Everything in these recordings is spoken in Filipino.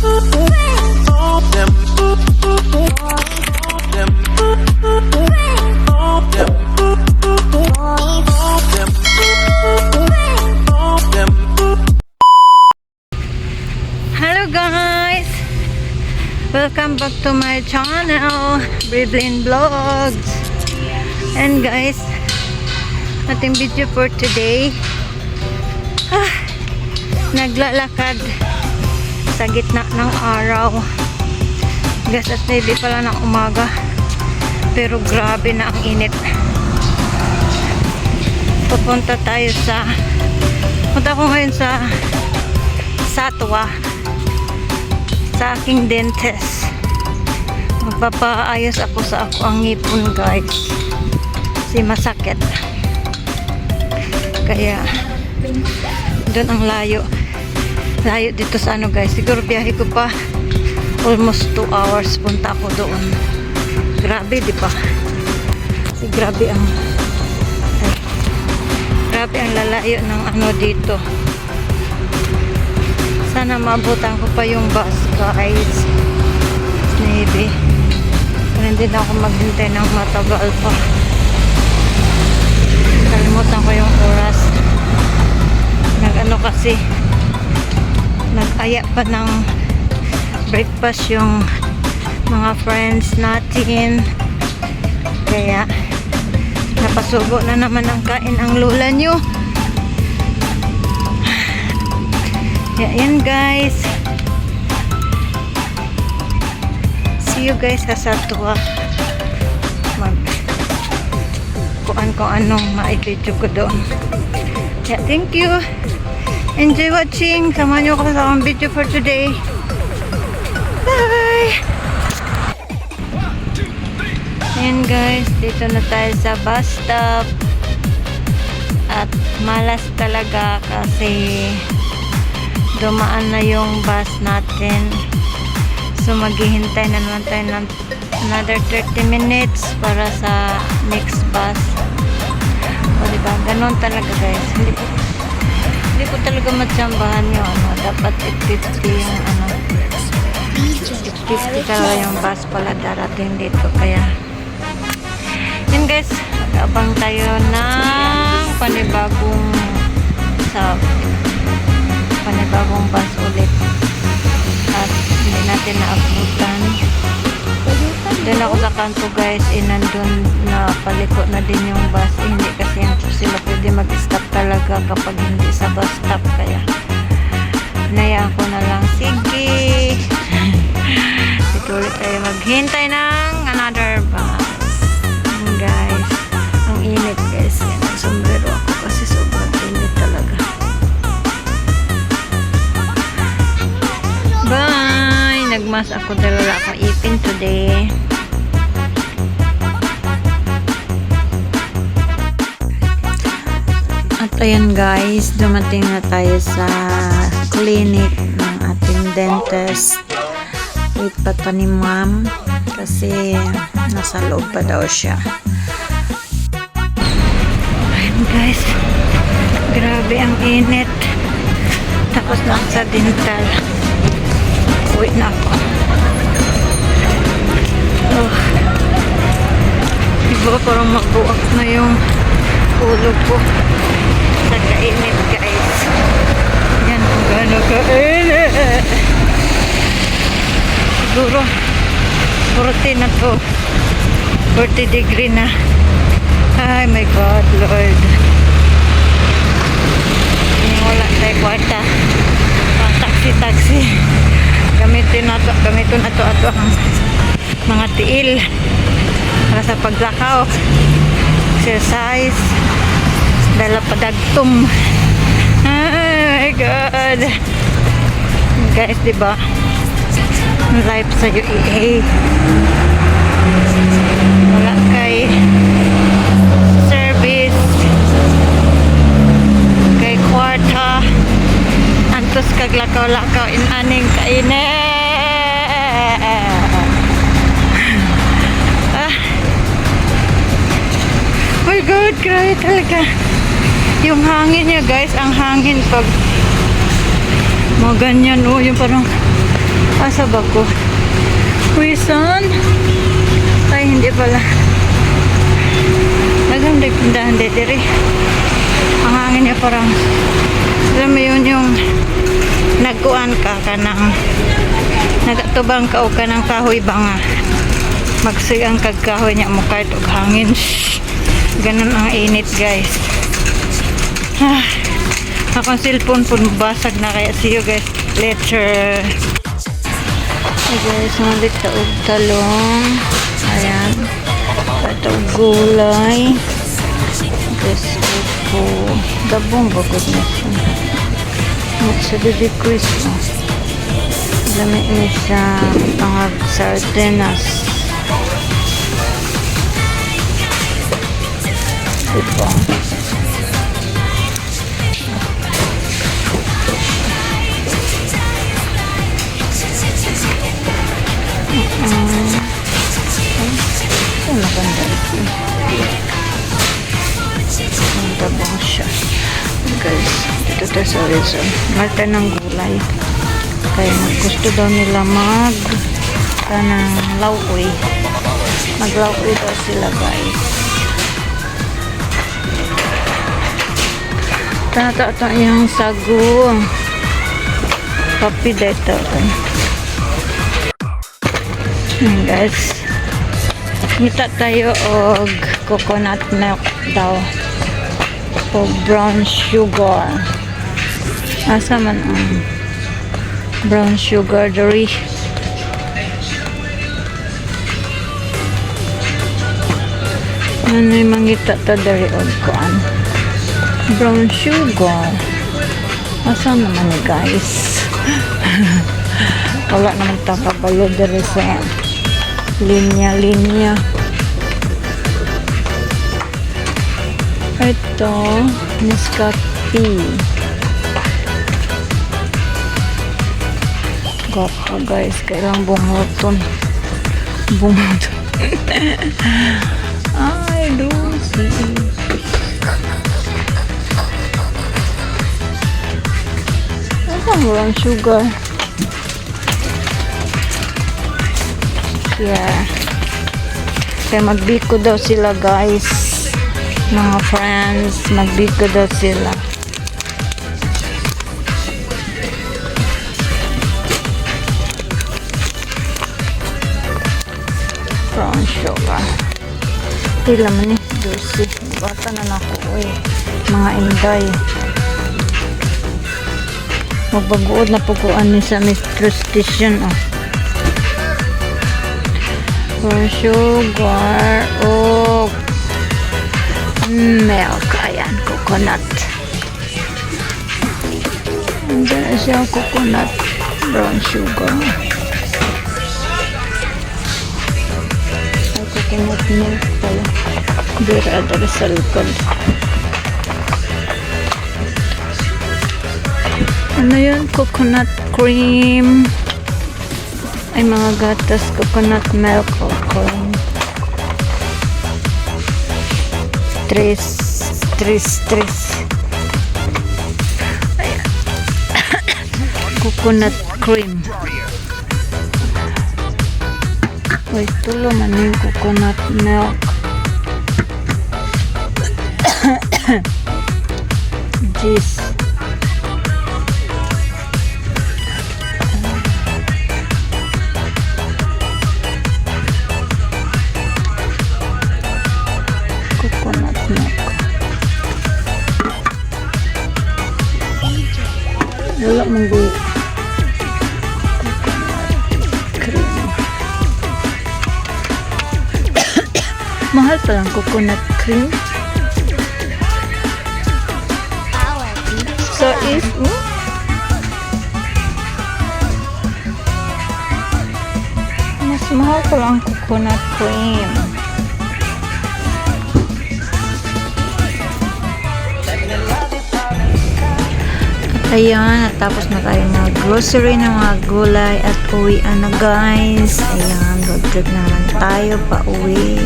Hello guys! Welcome back to my channel, Brivlin Vlogs. And guys, ating video for today, naglalakad sa gitna ng araw. Guys, at maybe pala ng umaga, pero grabe na ang init. Punta ko ngayon sa Satwa sa aking dentist. Magpapaayos ako sa ang ngipon guys, kasi masakit. Kaya doon ang layo dito sa ano guys. Siguro biyahe ko pa almost 2 hours punta ako doon. Grabe, di ba? Kasi grabe ang lalayo ng ano dito. Sana maabutan ko pa yung bus guys, maybe. Pero hindi na ako maghintay ng matagal pa. Kalimutan ko yung oras. Kasi nag-aya pa ng breakfast yung mga friends natin, kaya napasubo na naman ang kain ang lula nyo. Yan guys, see you guys sa Satwa. Kuan kung anong ma-video ko doon. Thank you, enjoy watching. Samahan nyo ako sa akong video for today. Bye! Ayan guys, dito na tayo sa bus stop. At malas talaga kasi dumaan na yung bus natin. So maghihintay na naman tayo ng another 30 minutes para sa next bus. O diba, ganon talaga guys. Hindi ko talaga matsambahan yung ano. Dapat 8:50 yung ano. 8:50 talaga yung bus pala darating dito. Kaya yun guys, abang tayo ng panibagong bus ulit. At hindi natin naabutan. Doon ako sa kanto guys, nandun na paliko na din yung bus. Hindi kasi sila pwede mag-stop talaga kapag hindi sa bus stop. Kaya hinayaan ko na lang, sige, dito ulit tayo maghintay ng another bus. Guys, ang init guys. Nagsombrero ako kasi sobrang init talaga. Bye! Nagmas ako dahil wala akong ipin today. At ayan guys, dumating na tayo sa clinic ng ating dentist. Wait pa ni ma'am kasi nasa loob pa daw siya. Ayan guys, grabe ang init. Tapos na sa dental. Uwi na ako. Oh, diba parang magbuak na yung ulo ko sa kainit guys. Yan kung gaano kainit. Siguro 40 na to, 40 degree na. Ay my God Lord, wala tayo kwarta pang taxi. Gamitin na to ang mga tiil para sa paglakaw, exercise, dala padagtum. Oh my God guys, diba life sa UEA, wala kay service, kay kwarta, antos kaglakaw-lakaw in aning kainit. My God, grabe talaga yung hangin niya guys. Ang hangin pag mga ganyan, oh, yung parang Asa ba ko? Quezon? Ay, hindi pala. Naganda pindahan dito. Ang hangin niya parang, alam mo yun yung nagkuan ka ng nagatubang ka o ka ng kahoy ba nga. Magsigang kagkahoy niya mo kahit og hangin. Ganun ang init, guys. Akong cellphone po basag na, kaya see you guys later. Hey guys, malit taog talong. Ayan. Ito gulay. Guys, po dabong bagod na siya. Sa baby Christmas. Dami niya siya pangag sardinas. Diba? Ay, maganda ito. Maganda bang siya. Guys, dito tayo sa Rizal. Malta ng gulay. Kaya gusto daw nila kanang lauwi. Maglauwi daw sila, guys. Tata yung sago. Kapi dito. Guys, kita tayo og coconut milk daw o brown sugar. Asa man ang brown sugar dari? Ano yung mangita ta dari og kuan brown sugar. Asa naman ni guys? Wala naman ta kabalo dari sa linya-linya. Ito, Nescafe. Gapo guys, kailang bungoton. Ay, Lucy. Ano brown sugar? Yeah. Kaya magbiko daw sila, guys. Mga friends, magbiko daw sila. Brown sugar. Pila man eh. Dosi. Bata na nako eh. Mga inday. Magbaguod na pukuan ni sa Mistress Station. Oh. Brown sugar o milk. Ayan, coconut. Andiyan na siya, coconut brown sugar. Ay, coconut milk pala. Dira sa likod. Ano yun? Coconut cream. Ay, mga gatas, coconut milk o cream. Tres. Ayan. Coconut cream. Uy, tulo man yung coconut milk. Juice. Coconut milk. Wala mong gulo. Mahal palang coconut cream. So is mas mahal palang coconut cream. Ayan, natapos na tayo mag-grocery ng mga gulay at uwian na guys. Ayan, road trip naman tayo pa uwi.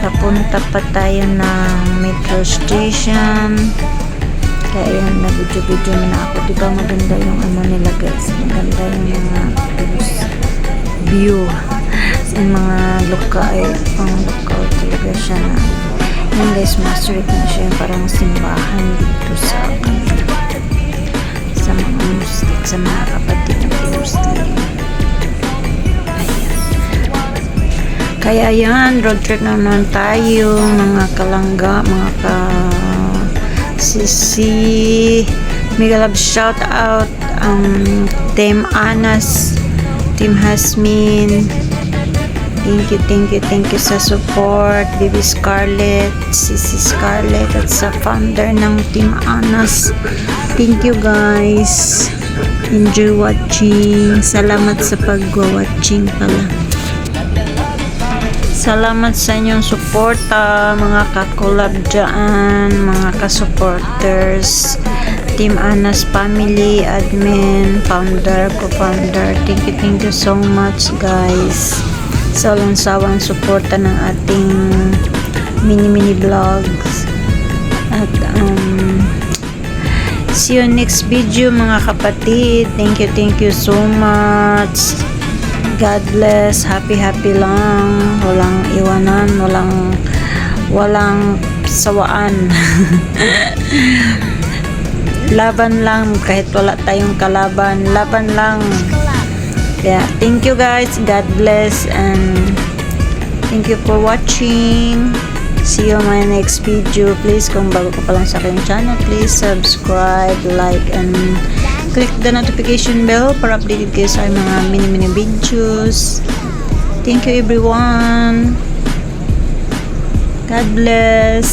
Papunta pa tayo ng metro station. Kaya yan, nag-video-video na ako. Diba maganda yung ano nila guys. Maganda yung mga view. Yung mga pang lookout talaga siya na. Yan guys, masterik na siya. Parang simbahan dito sa mga Muslim, sa mga kapatid ng Muslim. Ayan. Kaya yan, road trip naman tayo, mga kalangga, mga sisi. Mega love shout out Team Anas, Team Hasmin. Thank you sa support. Baby Scarlett, Sisi Scarlett at sa founder ng Team Anas. Thank you guys. Enjoy watching. Salamat sa pag-watching pala. Salamat sa inyong suporta, mga kakolab dyan, mga kasupporters, Team Anas family, admin, founder, co-founder. Thank you so much guys. Sa walang sawang suporta ng ating mini vlogs. At see you next video mga kapatid. Thank you so much. God bless. Happy lang. Walang iwanan, walang sawaan. Laban lang kahit wala tayong kalaban. Laban lang. Yeah, thank you guys. God bless and thank you for watching. See you on my next video. Please, kung bago ka pa lang sa aking channel, please subscribe, like, and click the notification bell para updated kayo sa mga mini videos. Thank you everyone. God bless.